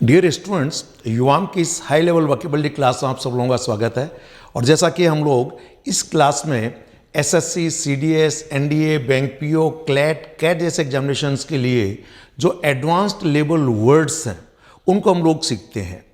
Dear students, युवाम की इस high level vocabulary class में आप सब लोगों का स्वागत है। और जैसा कि हम लोग इस क्लास में SSC, CDS, NDA, bank PO, CLAT, CAT जैसे एग्जामिनेशंस के लिए जो एडवांस्ड लेवल वर्ड्स हैं उनको हम लोग सीखते हैं।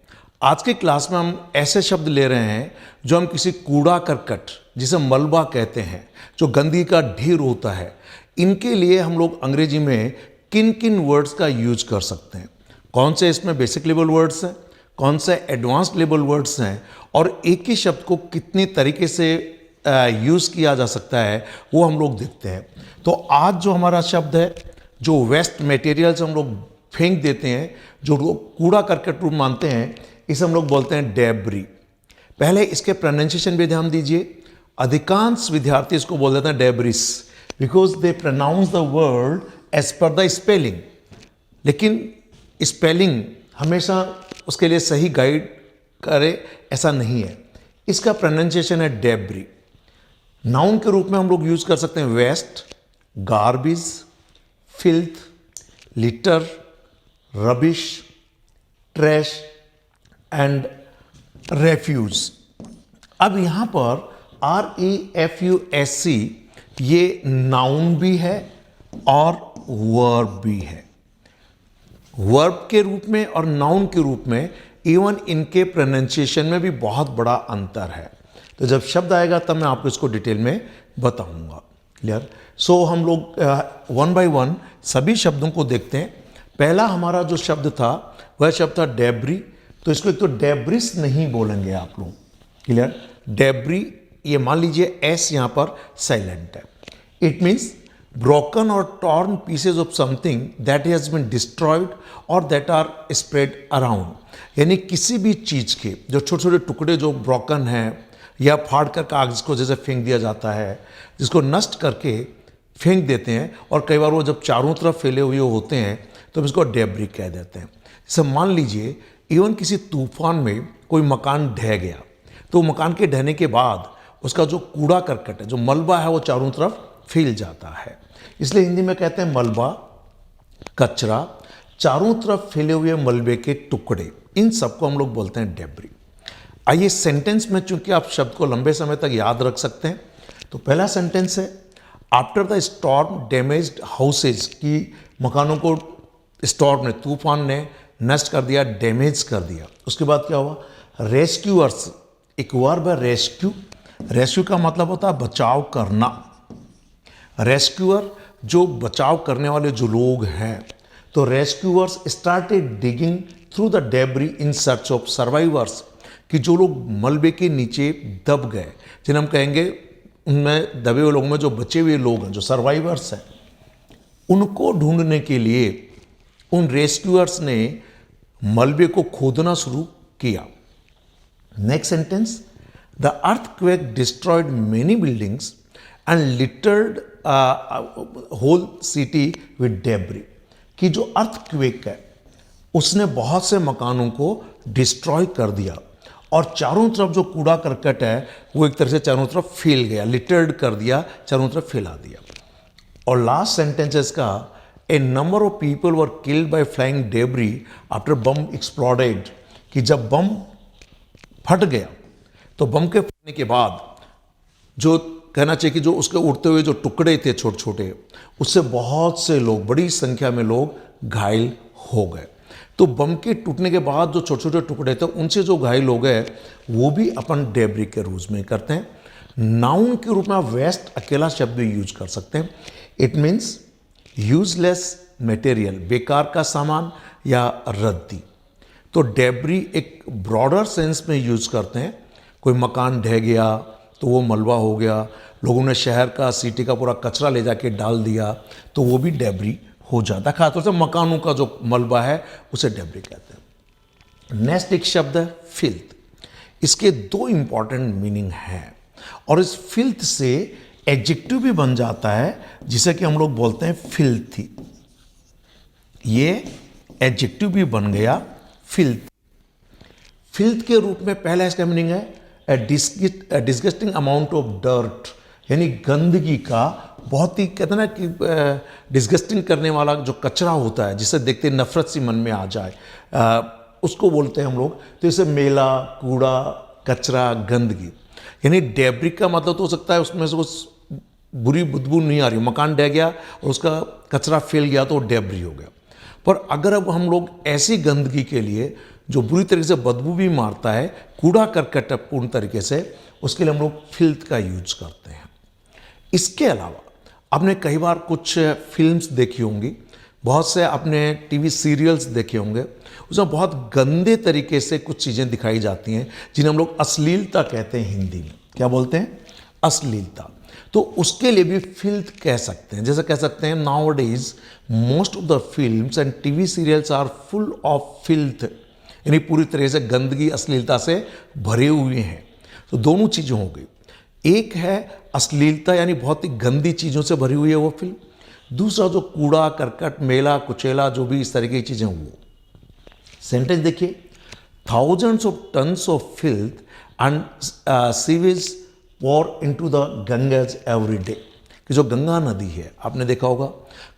आज के क्लास में हम ऐसे शब्द ले रहे हैं जो हम किसी कूड़ा करकट, जिसे मलबा कहते हैं, जो गंदगी का ढेर होता है, इनके लिए हम लोग अंग्रेजी में किन किन वर्ड्स का यूज कर सकते हैं। कौन से इसमें बेसिक लेवल वर्ड्स हैं, कौन से एडवांस्ड लेवल वर्ड्स हैं, और एक ही शब्द को कितने तरीके से यूज़ किया जा सकता है वो हम लोग देखते हैं। तो आज जो हमारा शब्द है, जो वेस्ट मटेरियल्स हम लोग फेंक देते हैं, जो लोग कूड़ा करकट रूप मानते हैं, इसे हम लोग बोलते हैं डेब्री। पहले इसके प्रोनाउंसिएशन पे ध्यान दीजिए। अधिकांश विद्यार्थी इसको बोल देते हैं debris, because they pronounce the word as per the spelling. लेकिन स्पेलिंग हमेशा उसके लिए सही गाइड करे ऐसा नहीं है। इसका प्रोनाउंसिएशन है डेब्री। नाउन के रूप में हम लोग यूज कर सकते हैं waste, garbage, filth, litter, rubbish, trash and refuse. अब यहां पर REFUSC ये नाउन भी है और वर्ब भी है। वर्ब के रूप में और नाउन के रूप में इवन इनके प्रोनाउंसिएशन में भी बहुत बड़ा अंतर है। तो जब शब्द आएगा तब मैं आपको इसको डिटेल में बताऊंगा। क्लियर? सो हम लोग वन बाय वन सभी शब्दों को देखते हैं। पहला हमारा जो शब्द था वह शब्द था डेब्री। तो इसको एक तो डेब्रिस नहीं बोलेंगे आप लोग। क्लियर? डेब्री, ये मान लीजिए एस यहां पर साइलेंट है। It means broken or torn pieces of something that has been destroyed or that are spread around। यानी किसी भी चीज के जो छोटे छोटे टुकड़े जो ब्रोकन हैं या फाड़ कर कागज को जैसे फेंक दिया जाता है, जिसको नष्ट करके फेंक देते हैं, और कई बार वो जब चारों तरफ फैले हुए होते हैं तो इसको डेब्री कह देते हैं। जैसे मान लीजिए इवन किसी तूफान में कोई मकान ढह गया, तो मकान के ढहने के बाद उसका जो कूड़ा करकट है, जो मलबा है, वो चारों तरफ फैल जाता है। इसलिए हिंदी में कहते हैं मलबा, कचरा, चारों तरफ फैले हुए मलबे के टुकड़े, इन सबको हम लोग बोलते हैं डेब्री। आइए सेंटेंस में, चूंकि आप शब्द को लंबे समय तक याद रख सकते हैं, तो पहला सेंटेंस है after the storm damaged houses, की मकानों को स्टॉर्म ने, तूफान ने नष्ट कर दिया, डैमेज कर दिया। उसके बाद क्या हुआ? रेस्क्यूअर्स, एक वर्ब है रेस्क्यू। रेस्क्यू का मतलब होता है बचाव करना। रेस्क्यूअर जो बचाव करने वाले जो लोग हैं, तो rescuers started digging through the debris in search of survivors, कि जो लोग मलबे के नीचे दब गए, जिन्हें हम कहेंगे उनमें दबे हुए लोगों में जो बचे हुए लोग हैं, जो सर्वाइवर्स हैं, उनको ढूंढने के लिए उन रेस्क्यूअर्स ने मलबे को खोदना शुरू किया। Next sentence, the earthquake destroyed many buildings and littered whole city with debris, कि जो अर्थक्वेक है उसने बहुत से मकानों को डिस्ट्रॉय कर दिया, और चारों तरफ जो कूड़ा करकट है वो एक तरह से चारों तरफ फैल गया, लिटर्ड कर दिया, चारों तरफ फैला दिया। और लास्ट सेंटेंस है इसका, a number of people were killed by flying debris after bomb exploded, कि जब बम फट गया तो बम के फटने के बाद जो कहना चाहिए कि जो उसके उड़ते हुए जो टुकड़े थे छोटे छोटे, उससे बहुत से लोग, बड़ी संख्या में लोग घायल हो गए। तो बम के टूटने के बाद जो छोटे छोटे टुकड़े थे, उनसे जो घायल हो गए, वो भी अपन डेब्री के रूज में करते हैं। नाउन के रूप में आप वेस्ट अकेला शब्द भी यूज कर सकते हैं। इट मीन्स यूजलेस मटेरियल, बेकार का सामान या रद्दी। तो डेब्री एक ब्रॉडर सेंस में यूज करते हैं। कोई मकान ढह गया तो वो मलबा हो गया, लोगों ने शहर का, सिटी का पूरा कचरा ले जाके डाल दिया, तो वो भी डेब्री हो जाता है। खासतौर से मकानों का जो मलबा है उसे डेब्री कहते हैं। नेक्स्ट एक शब्द है फिल्थ। इसके दो इंपॉर्टेंट मीनिंग हैं, और इस फिल्थ से एडजेक्टिव भी बन जाता है, जिसे कि हम लोग बोलते हैं फिल्थी। ये एडजेक्टिव भी बन गया फिल्थ। फिल्थ के रूप में पहला इसका मीनिंग है डिस्गस्टिंग अमाउंट ऑफ डर्ट, यानी गंदगी का बहुत ही, कहते हैं ना कि डिस्गस्टिंग करने वाला जो कचरा होता है, जिसे देखते नफरत सी मन में आ जाए, उसको बोलते हैं हम लोग। तो इसे मेला, कूड़ा, कचरा, गंदगी, यानी डेब्रिक का मतलब तो हो सकता है उसमें से कुछ बुरी बदबू नहीं आ रही, मकान ढह गया और उसका कचरा फैल गया तो डेब्री हो गया। पर अगर अब हम लोग ऐसी गंदगी के लिए जो बुरी तरीके से बदबू भी मारता है, कूड़ा करकट पूर्ण तरीके से, उसके लिए हम लोग फिल्थ का यूज करते हैं। इसके अलावा आपने कई बार कुछ फिल्म्स देखी होंगी, बहुत से आपने टीवी सीरियल्स देखे होंगे, उसमें बहुत गंदे तरीके से कुछ चीज़ें दिखाई जाती हैं जिन्हें हम लोग अश्लीलता कहते हैं हिंदी में। क्या बोलते हैं? अश्लीलता। तो उसके लिए भी फिल्थ कह सकते हैं। जैसे कह सकते हैं nowadays most of the films and TV serials are full of filth, यानी पूरी तरह से गंदगी, अश्लीलता से भरे हुए हैं। तो दोनों चीज़ें हो गई, एक है अश्लीलता यानी बहुत ही गंदी चीज़ों से भरी हुई है वो फिल्म, दूसरा जो कूड़ा करकट, मेला कुचेला, जो भी इस तरह की चीज़ें, वो सेंटेंस देखिए, thousands of tons of filth and sewage pour into the Ganges every day. कि जो गंगा नदी है, आपने देखा होगा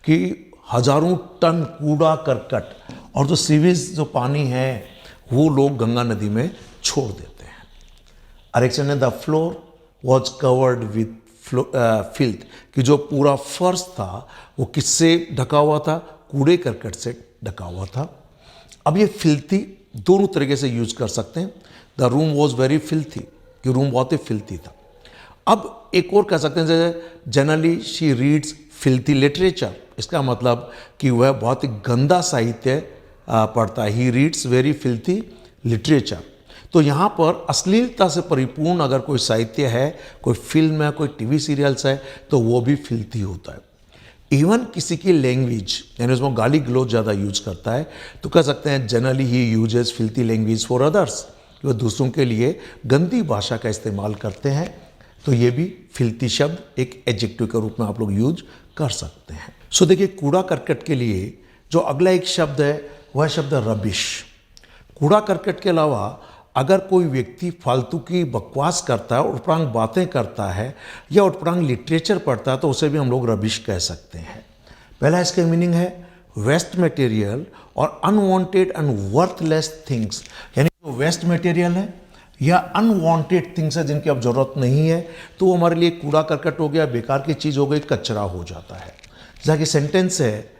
कि हजारों टन कूड़ा करकट और जो सीवेज जो पानी है वो लोग गंगा नदी में छोड़ देते हैं। अरेक्शन है the floor was covered with filth, कि जो पूरा फर्श था वो किससे ढका हुआ था? कूड़े करकट से ढका हुआ था। अब ये फिल्थी दोनों तरीके से यूज कर सकते हैं। The room was very filthy, कि रूम बहुत ही फिल्थी था। अब एक और कह सकते हैं जैसे generally she reads filthy literature, इसका मतलब कि वह बहुत ही गंदा साहित्य पढ़ता है। He reads very filthy literature. तो यहाँ पर अश्लीलता से परिपूर्ण अगर कोई साहित्य है, कोई फिल्म है, कोई टीवी सीरियल्स है, तो वो भी फिल्थी होता है। इवन किसी की लैंग्वेज, यानी उसमें गाली गलौज ज़्यादा यूज करता है, तो कह सकते हैं generally he uses filthy language for others, वह दूसरों के लिए गंदी भाषा का इस्तेमाल करते हैं। तो ये भी फिल्थी शब्द एक एडजेक्टिव के रूप में आप लोग यूज कर सकते हैं। सो देखिए, कूड़ा करकट के लिए जो अगला एक शब्द है वह शब्द है रबिश। कूड़ा करकट के अलावा अगर कोई व्यक्ति फालतू की बकवास करता है, उटपटांग बातें करता है या उटपटांग लिटरेचर पढ़ता है, तो उसे भी हम लोग रबिश कह सकते हैं। पहला इसका मीनिंग है वेस्ट मटेरियल और अनवांटेड एंड वर्थलेस थिंग्स, यानी जो वेस्ट मटेरियल है या अनवांटेड थिंग्स है जिनकी अब जरूरत नहीं है, तो वो हमारे लिए कूड़ा करकट हो गया, बेकार की चीज़ हो गई, कचरा हो जाता है। जैसा कि सेंटेंस है,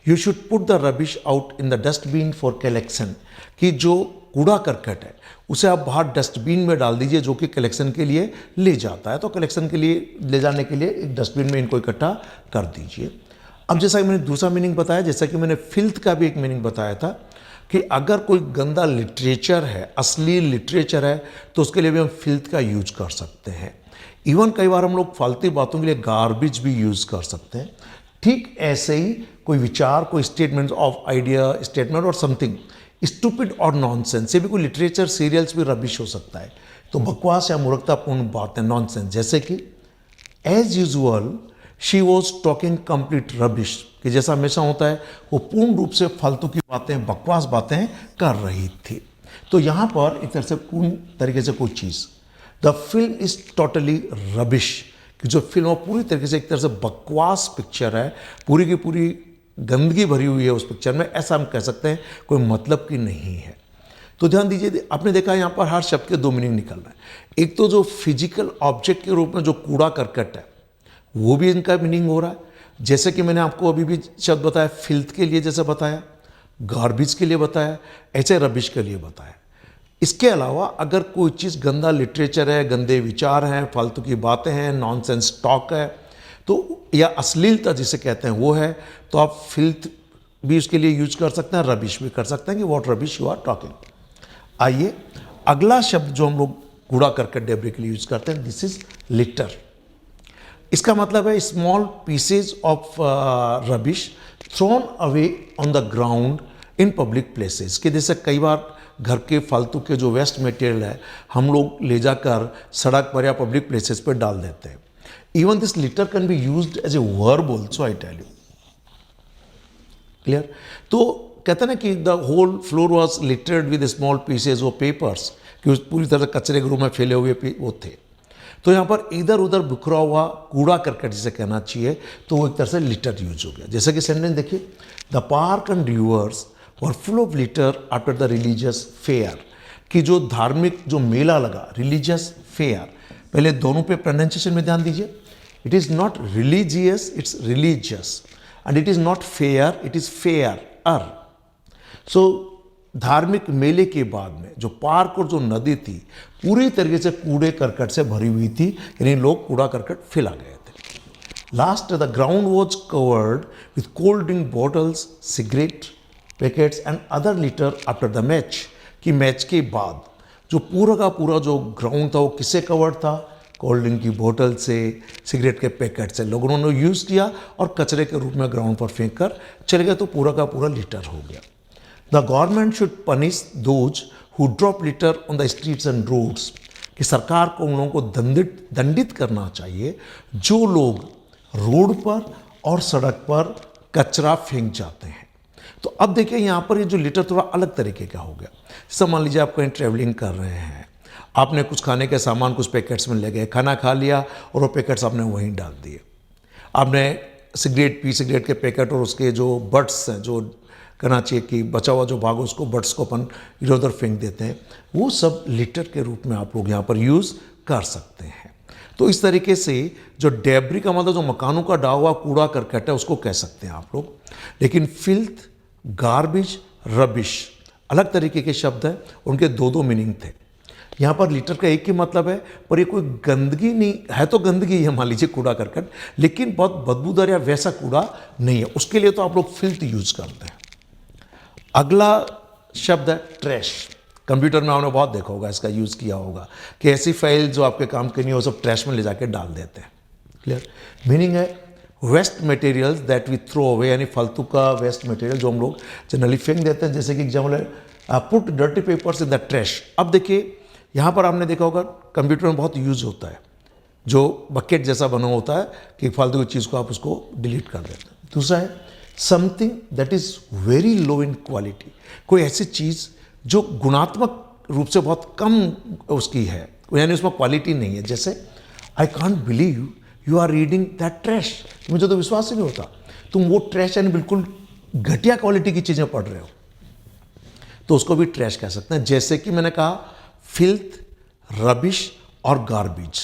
you should put the rubbish out in the dustbin for collection, कि जो कूड़ा करकट है उसे आप बाहर डस्टबिन में डाल दीजिए जो कि कलेक्शन के लिए ले जाता है। तो कलेक्शन के लिए ले जाने के लिए एक डस्टबिन में इनको इकट्ठा कर दीजिए। अब जैसा कि मैंने दूसरा मीनिंग बताया, जैसा कि मैंने फिल्थ का भी एक मीनिंग बताया था कि अगर कोई गंदा लिटरेचर है, अश्लील लिटरेचर है, तो उसके लिए भी हम फिल्थ का यूज कर सकते हैं। इवन कई बार हम लोग फालतू बातों के लिए गार्बेज भी यूज कर सकते हैं। ठीक ऐसे ही कोई विचार, कोई स्टेटमेंट ऑफ आइडिया, स्टेटमेंट और समथिंग स्टूपिड और नॉनसेंस, ये भी कोई लिटरेचर सीरियल्स भी रबिश हो सकता है। तो बकवास या मूर्खतापूर्ण बातें, नॉनसेंस, जैसे कि as usual she was talking complete rubbish, कि जैसा हमेशा होता है वो पूर्ण रूप से फालतू की बातें, बकवास बातें कर रही थी। तो यहाँ पर एक तरह से पूर्ण तरीके से कोई चीज़, the film is totally rubbish, कि जो फिल्म वो पूरी तरीके से एक तरह से बकवास पिक्चर है, पूरी की पूरी गंदगी भरी हुई है उस पिक्चर में, ऐसा हम कह सकते हैं, कोई मतलब की नहीं है। तो ध्यान दीजिए, आपने देखा यहाँ पर हर शब्द के दो मीनिंग निकल रहा है। एक तो जो फिजिकल ऑब्जेक्ट के रूप में जो कूड़ा करकट है वो भी इनका मीनिंग हो रहा है, जैसे कि मैंने आपको अभी भी शब्द बताया फिल्थ के लिए, जैसे बताया गार्बेज के लिए बताया, ऐसे रबिश के लिए बताया। इसके अलावा अगर कोई चीज़ गंदा लिटरेचर है, गंदे विचार हैं, फालतू की बातें हैं, नॉनसेंस टॉक है, तो या अश्लीलता जिसे कहते हैं वो है, तो आप फिल्थ भी उसके लिए यूज कर सकते हैं, रबिश भी कर सकते हैं कि what rubbish you are talking. आइए अगला शब्द जो हम लोग कूड़ा करकट डेब्री के लिए यूज करते हैं, दिस इज लिटर। इसका मतलब है small pieces of rubbish thrown away on the ground in public places, कि जैसे कई बार घर के फालतू के जो वेस्ट मटेरियल है हम लोग ले जाकर सड़क पर या पब्लिक प्लेसेस पर डाल देते हैं। Even this litter can be used as a verb also, I tell you. Clear? तो कहते हैं ना कि the whole floor was littered with small pieces of papers, कि पूरी तरह कचरे के रूप में फैले हुए वो थे। तो यहाँ पर इधर उधर बिखरा हुआ कूड़ा करकट जिसे कहना चाहिए, तो वो एक तरह से लिटर यूज हो गया। जैसे कि सेंटेंस देखिए, the park and reverse were full of litre after the religious fair, कि जो धार्मिक जो मेला लगा, रिलीजियस फेयर, पहले दोनों पे प्रोनाउंसिएशन में ध्यान दीजिए। It is not religious, it's religious, and it is not fair, it is fair uh. सो धार्मिक मेले के बाद में जो पार्क और जो नदी थी पूरी तरीके से कूड़े करकट से भरी हुई थी, यानी लोग कूड़ा करकट फैला गए थे। Last the ground was covered with cold drink bottles, cigarette packets and other litre after the match, कि मैच के बाद जो पूरा का पूरा जो ग्राउंड था वो किससे कवर्ड था? कोल्ड ड्रिंक की बोतल से, सिगरेट के पैकेट से लोगों ने यूज़ किया और कचरे के रूप में ग्राउंड पर फेंक कर चले गए, तो पूरा का पूरा लिटर हो गया। The government should punish those who drop litter on the streets and roads, कि सरकार को उन लोगों को दंडित करना चाहिए जो लोग रोड पर और सड़क पर कचरा फेंक जाते हैं। तो अब देखिए यहाँ पर ये जो लिटर थोड़ा अलग तरीके का हो गया। जैसे मान लीजिए आप कहीं ट्रैवलिंग कर रहे हैं, आपने कुछ खाने के सामान कुछ पैकेट्स में ले गए, खाना खा लिया और वो पैकेट्स आपने वहीं डाल दिए। आपने सिगरेट के पैकेट और उसके जो बट्स हैं, जो कहना चाहिए कि बचा हुआ जो भाग उसको, बट्स को अपन इधर उधर फेंक देते हैं, वो सब लिटर के रूप में आप लोग यहाँ पर यूज़ कर सकते हैं। तो इस तरीके से जो डेब्री का मतलब जो मकानों का डाला हुआ कूड़ा करकट है उसको कह सकते हैं आप लोग। लेकिन फिल्थ, गार्बेज, रबिश अलग तरीके के शब्द हैं, उनके दो दो मीनिंग थे। यहाँ पर लिटर का एक ही मतलब है, पर ये कोई गंदगी नहीं है, तो गंदगी है मान लीजिए कूड़ा करकट, लेकिन बहुत बदबूदार या वैसा कूड़ा नहीं है, उसके लिए तो आप लोग फिल्थ यूज करते हैं। अगला शब्द है ट्रैश। कंप्यूटर में आपने बहुत देखा होगा, इसका यूज़ किया होगा कि ऐसी फाइल जो आपके काम की नहीं है वो सब ट्रैश में ले जाके डाल देते हैं। क्लियर? मीनिंग है waste materials that we throw away, यानी फालतू का वेस्ट मटेरियल जो हम लोग जनरली फेंक देते हैं। जैसे कि एग्जाम्पल है put dirty papers in the trash. अब देखिए यहाँ पर आपने देखा होगा कंप्यूटर में बहुत यूज होता है, जो बकेट जैसा बना होता है कि फालतू की चीज़ को आप उसको डिलीट कर देते हैं। दूसरा है something that is very low in quality, कोई ऐसी चीज़ जो गुणात्मक रूप से बहुत कम उसकी है, यानी उसमें क्वालिटी नहीं है। जैसे I can't believe you are reading that trash, मुझे तो विश्वास ही नहीं होता तुम वो ट्रैश यानी बिल्कुल घटिया क्वालिटी की चीज़ें पढ़ रहे हो, तो उसको भी ट्रैश कह सकते हैं। जैसे कि मैंने कहा फिल्थ, रबिश और गार्बेज,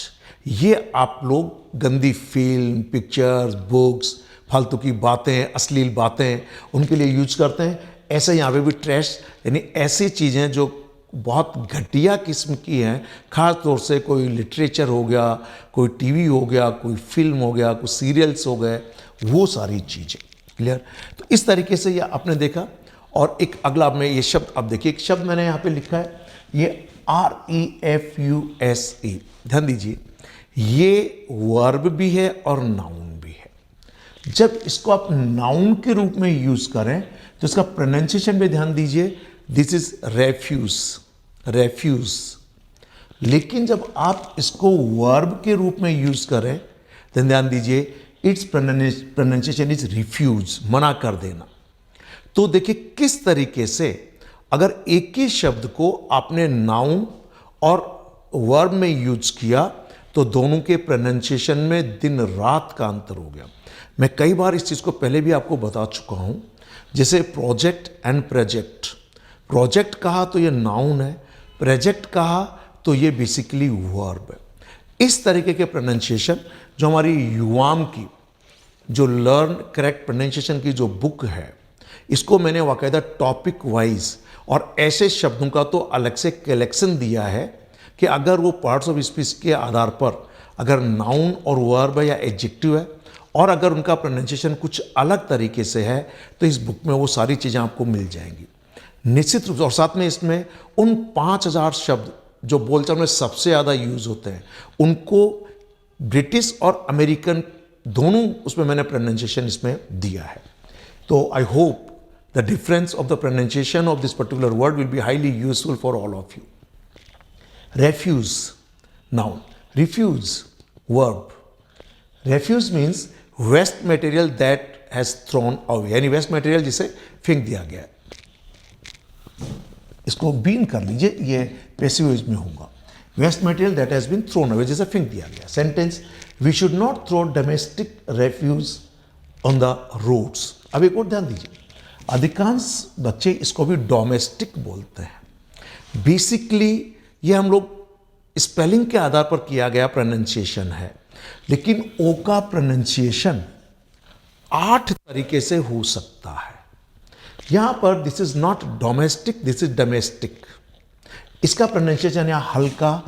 ये आप लोग गंदी फिल्म, पिक्चर्स, बुक्स, फालतू की बातें, अश्लील बातें उनके लिए यूज करते हैं। ऐसे यहाँ पे भी ट्रैश यानी ऐसी चीज़ें जो बहुत घटिया किस्म की हैं, ख़ास तौर से कोई लिटरेचर हो गया, कोई टीवी हो गया, कोई फिल्म हो गया, कोई सीरियल्स हो गए, वो सारी चीज़ें। क्लियर? तो इस तरीके से ये आपने देखा। और एक अगला में ये शब्द अब देखिए, एक शब्द मैंने यहाँ पे लिखा है, ये REFUSE, ध्यान दीजिए, ये वर्ब भी है और नाउन भी है। जब इसको आप नाउन के रूप में यूज करें तो इसका प्रोनाउंसिएशन पे ध्यान दीजिए, दिस इज रेफ्यूज, रेफ्यूज। लेकिन जब आप इसको वर्ब के रूप में यूज करें तो ध्यान दीजिए, इट्स प्रोनाउंसिएशन इज रिफ्यूज, मना कर देना। तो देखिए किस तरीके से अगर एक ही शब्द को आपने नाउन और वर्ब में यूज किया तो दोनों के प्रोनाउंसिएशन में दिन रात का अंतर हो गया। मैं कई बार इस चीज़ को पहले भी आपको बता चुका हूं, जैसे प्रोजेक्ट एंड प्रोजेक्ट। प्रोजेक्ट कहा तो ये नाउन है, प्रोजेक्ट कहा तो ये बेसिकली वर्ब है। इस तरीके के प्रोनाउंसिएशन जो हमारी युवाम की जो लर्न करेक्ट प्रोनाउंसिएशन की जो बुक है, इसको मैंने बाकायदा टॉपिक वाइज और ऐसे शब्दों का तो अलग से कलेक्शन दिया है कि अगर वो पार्ट्स ऑफ स्पीच के आधार पर अगर नाउन और वर्ब है या एडजेक्टिव है और अगर उनका प्रोनाउंसिएशन कुछ अलग तरीके से है तो इस बुक में वो सारी चीज़ें आपको मिल जाएंगी निश्चित रूप से। और साथ में इसमें उन 5000 शब्द जो बोलचाल में सबसे ज़्यादा यूज होते हैं उनको ब्रिटिश और अमेरिकन दोनों उसमें मैंने प्रोनाउंसिएशन इसमें दिया है। तो I hope the difference of the pronunciation of this particular word will be highly useful for all of you. Refuse, noun. Refuse, verb. Refuse means waste material that has thrown away, यानी waste material जिसे फेंक दिया गया है। इसको been कर लीजिए, ये पैसिव यूज में होगा। Waste material that has been thrown away, जिसे फेंक दिया गया। Sentence, we should not throw domestic refuse on the roads. अब एक और ध्यान दीजिए, अधिकांश बच्चे इसको भी डोमेस्टिक बोलते हैं। बेसिकली ये हम लोग स्पेलिंग के आधार पर किया गया प्रोनाउंसिएशन है, लेकिन ओ का प्रोनाउंसिएशन 8 तरीके से हो सकता है। यहां पर this is not domestic, this is domestic. इसका प्रोनाउंसिएशन यहाँ हल्का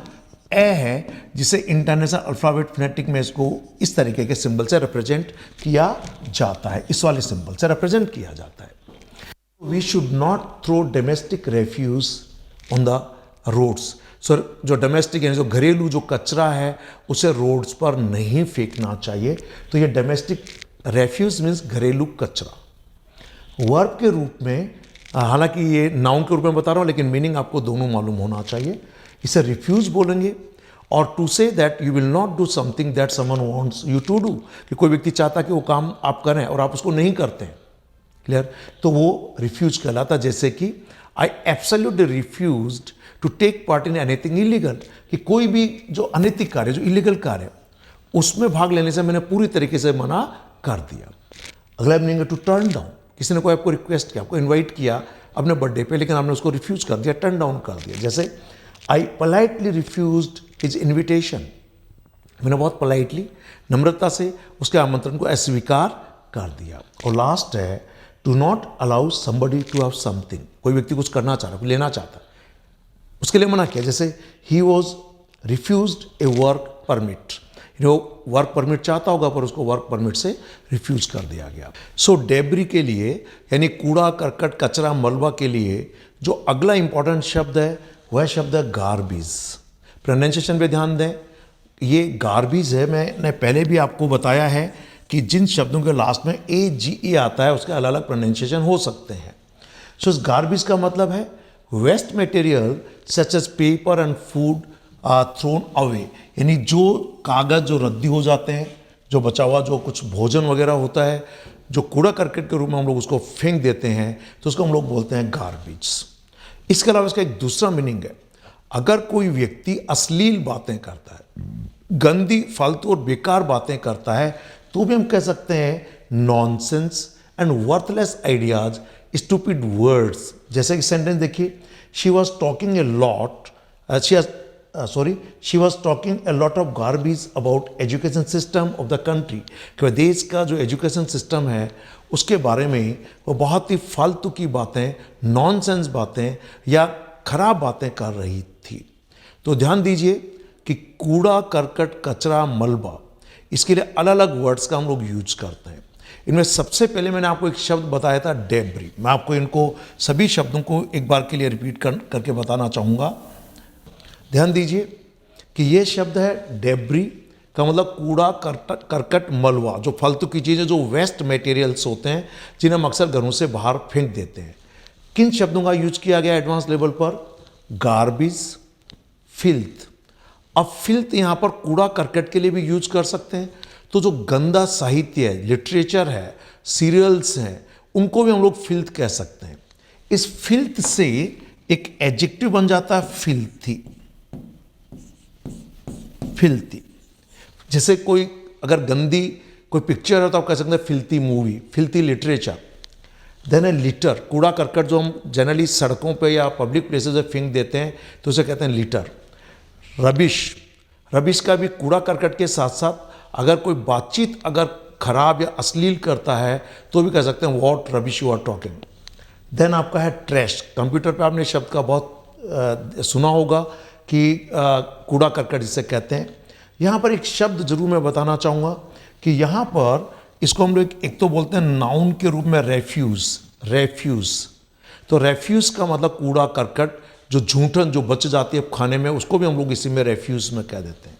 ए है, जिसे इंटरनेशनल अल्फाबेट फोनेटिक में इसको इस तरीके के सिंबल से रिप्रेजेंट किया जाता है, इस वाले सिंबल से रिप्रेजेंट किया जाता है। We should not throw domestic refuse on the roads. So जो डोमेस्टिक यानी जो घरेलू जो कचरा है उसे रोड्स पर नहीं फेंकना चाहिए। तो ये डोमेस्टिक रेफ्यूज मीन्स घरेलू कचरा। वर्ब के रूप में, हालांकि ये नाउन के रूप में बता रहा हूं, लेकिन मीनिंग आपको दोनों मालूम होना चाहिए। इसे रिफ्यूज बोलेंगे, और to say that you will not do something that someone wants you to do, कि कोई व्यक्ति चाहता है कि वो काम आप करें और आप उसको नहीं करते हैं। क्लियर? तो वो रिफ्यूज कहलाता। जैसे कि I absolutely refused to take part in anything illegal, कि कोई भी जो अनैतिक कार्य, जो इलीगल कार्य उसमें भाग लेने से मैंने पूरी तरीके से मना कर दिया। अगला मीनिंग है टू टर्न डाउन। किसी ने कोई आपको रिक्वेस्ट किया, आपको इन्वाइट किया अपने बर्थडे पे, लेकिन आपने उसको रिफ्यूज कर दिया, टर्न डाउन कर दिया। जैसे आई पोलाइटली रिफ्यूज्ड हिज इन्विटेशन, मैंने बहुत पोलाइटली, नम्रता से उसके आमंत्रण को अस्वीकार कर दिया। और लास्ट है to not allow somebody to have something, कोई व्यक्ति कुछ करना चाह रहा है, लेना चाहता है, उसके लिए मना किया। जैसे he was refused A work permit, वो वर्क परमिट चाहता होगा पर उसको वर्क परमिट से रिफ्यूज कर दिया गया। सो डेब्री के लिए यानी कूड़ा करकट कचरा मलबा के लिए जो अगला इंपॉर्टेंट शब्द है वह शब्द है गार्बेज। प्रोनाउंसिएशन पे ध्यान दें, ये गार्बेज है। मैंने पहले भी आपको बताया है कि जिन शब्दों के लास्ट में AGE आता है उसके अलग अलग प्रोनाउंसिएशन हो सकते हैं। सो इस गार्बेज का मतलब है waste material such as paper and food thrown away, यानी जो कागज़ जो रद्दी हो जाते हैं, जो बचा हुआ जो कुछ भोजन वगैरह होता है, जो कूड़ा करकट के रूप में हम लोग उसको फेंक देते हैं, तो उसको हम लोग बोलते हैं गार्बेज। इसके अलावा इसका एक दूसरा मीनिंग है, अगर कोई व्यक्ति अश्लील बातें करता है, गंदी फालतू और बेकार बातें करता है, तो भी हम कह सकते हैं nonsense and worthless ideas, stupid words. जैसे कि सेंटेंस देखिए, she was talking a lot she was talking a lot of garbage about education system of the country, कि देश का जो एजुकेशन सिस्टम है उसके बारे में वो बहुत ही फालतू की बातें, नॉनसेंस बातें या खराब बातें कर रही थी। तो ध्यान दीजिए कि कूड़ा करकट कचरा मलबा, इसके लिए अलग अलग वर्ड्स का हम लोग यूज करते हैं। इनमें सबसे पहले मैंने आपको एक शब्द बताया था डेब्री। मैं आपको इनको सभी शब्दों को एक बार के लिए रिपीट करके बताना चाहूँगा। ध्यान दीजिए कि ये शब्द है डेब्री, का मतलब कूड़ा करकट मलबा, जो फालतू की चीज़ें, जो वेस्ट मटेरियल्स होते हैं जिन्हें हम अक्सर घरों से बाहर फेंक देते हैं। किन शब्दों का यूज किया गया एडवांस लेवल पर? Garbage, filth. अब फिल्थ यहाँ पर कूड़ा करकट के लिए भी यूज कर सकते हैं। तो जो गंदा साहित्य है, लिटरेचर है, सीरियल्स हैं, उनको भी हम लोग फिल्थ कह सकते हैं। इस फिल्थ से एक एडजेक्टिव बन जाता है फिल्थी। फिल्थी, जैसे कोई अगर गंदी कोई पिक्चर है तो आप कह सकते हैं filthy movie, filthy literature. Then है लिटर, कूड़ा करकट जो हम जनरली सड़कों पे या पब्लिक प्लेसेस पे फेंक देते हैं तो उसे कहते हैं लिटर। रबिश, रबिश का भी कूड़ा करकट के साथ साथ अगर कोई बातचीत अगर खराब या अश्लील करता है तो भी कह सकते हैं what rubbish you are talking. Then आपका है ट्रैश। कंप्यूटर पे आपने शब्द का बहुत सुना होगा कि कूड़ा करकट जिसे कहते हैं। यहाँ पर एक शब्द जरूर मैं बताना चाहूँगा कि यहाँ पर इसको हम लोग एक तो बोलते हैं नाउन के रूप में रेफ्यूज। रेफ्यूज, तो रेफ्यूज का मतलब कूड़ा करकट, जो झूठन जो बच जाती है खाने में, उसको भी हम लोग इसी में रेफ्यूज में कह देते हैं।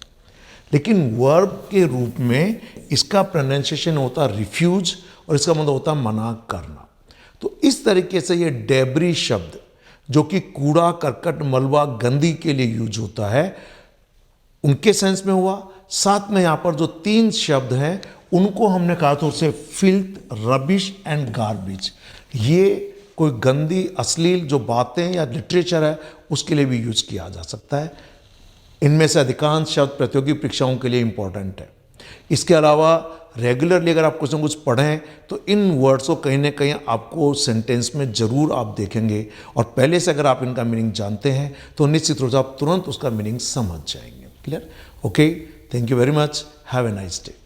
लेकिन वर्ब के रूप में इसका प्रोनाउंसिएशन होता है रिफ्यूज और इसका मतलब होता है मना करना। तो इस तरीके से ये डेब्री शब्द जो कि कूड़ा करकट मलबा गंदी के लिए यूज होता है उनके सेंस में हुआ। साथ में यहाँ पर जो 3 शब्द हैं उनको हमने कहा था उससे फिल्थ, रबिश एंड गार्बेज। ये कोई गंदी अश्लील जो बातें या लिटरेचर है उसके लिए भी यूज किया जा सकता है। इनमें से अधिकांश शब्द प्रतियोगी परीक्षाओं के लिए इंपॉर्टेंट है। इसके अलावा रेगुलरली अगर आप कुछ ना कुछ पढ़ें तो इन वर्ड्स को कहीं ना कहीं आपको सेंटेंस में ज़रूर आप देखेंगे, और पहले से अगर आप इनका मीनिंग जानते हैं तो निश्चित रूप से आप तुरंत उसका मीनिंग समझ जाएंगे। Clear? Okay, thank you very much, have a nice day.